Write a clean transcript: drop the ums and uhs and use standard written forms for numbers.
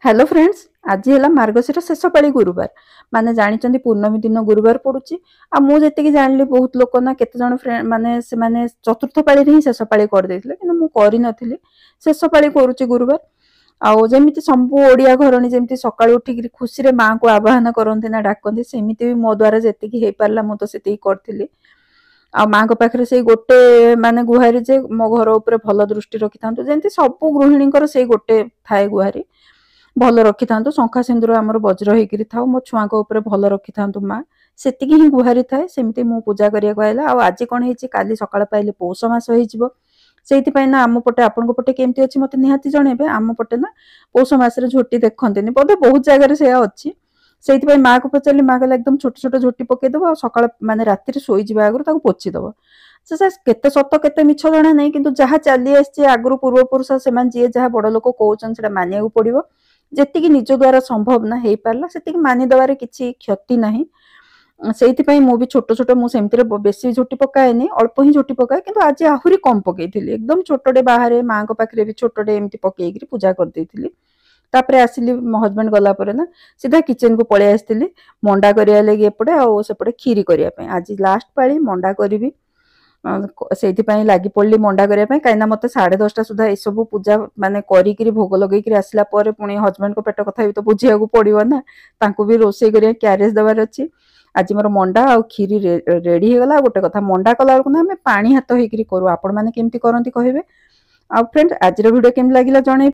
Hello friends, आज है मार्गशीर शेष पाली गुरुवार माने जानी पूर्णमी दिन गुरुवार पड़ुची। आ मु जी जानी बहुत लोक ना केते जण फ्रेंड माने से माने चतुर्थ पाली ही शेष पाली कर देथिले किंतु मु करि नथिली। शेष पाली करूची गुरुवार। आउ जेमिति संपू ओडिया घरणी जेमिति सकाळु उठिक खुशी रे मां को आवाहन करंती ना डाकंती सेमिति भी मो द्वारा जेतिकी हे पारला मु तो सेति करथिली। आ मां को पाखरे से गोटे माने गुहारी जे मो घर ऊपर भल दृष्टि रखि थांतु जेंति सब गृहिणींकर से गोटे थाए गुहारी भल रखि था शंखा सिंदूर आमर वज्र होकर था मो छुआ उपर भल रखि था माँ सेति ही गुहारी थाए सेमती मु पूजा करिया कहला। आज कौन है काली सकाळ पाइले पौष मास हो ना आम पटे आपण पटे केमती अच्छी मत निहाती जनइबे। आम पटे ना पौष मास झोटी देखते बोधे बहुत जगह से अच्छी से माँ को पचारि माँ कहला एकदम छोट छोट झोटी पकईदेव आ सका माने राति शोईजा आगुरी पोछीदेव। से केते सत केते मिछ जना नहीं किंतु जहाँ चली आसी आगु पूर्वपुरुष से जी जहाँ बड़ लोक कहते से मानिया पड़ो जी निज द्वारा संभव ना हो पारा से मानिदेवार किसी क्षति ना से मुझे छोट छोट मुझे बेसी झोटी पकाएनि अल्प ही झोटी पकाए किंतु आज आहरी कम पकई एकदम छोटे बाहर माँ को पाखे भी छोटे एमती पकईकि पूजा करदेली। तापर आसिली मो हजबैंड गला ना सीधा किचन को पलि आसती मंडा करने लगे एपटे आउपटे खीरी करने। आज लास्ट पाली मंडा करी से लगी पड़ी मंडा करने कहीं मत 10:30 सुधा ये सब पूजा माने करी भोग लगे आसला पुणी हजबैंड को पेट कथा भी तो बुझे पड़ो ना भी रोसे कर क्यारेज देवार अच्छी। आज मोर मंडा आ खीरी रेडी होगला। गोटे कथा मंडा कला ना आम पानी हाथ होकर करूँ आपण मैंने केमती करती कहे। आ फ्रेंड्स आज वीडियो केमती लगे जन।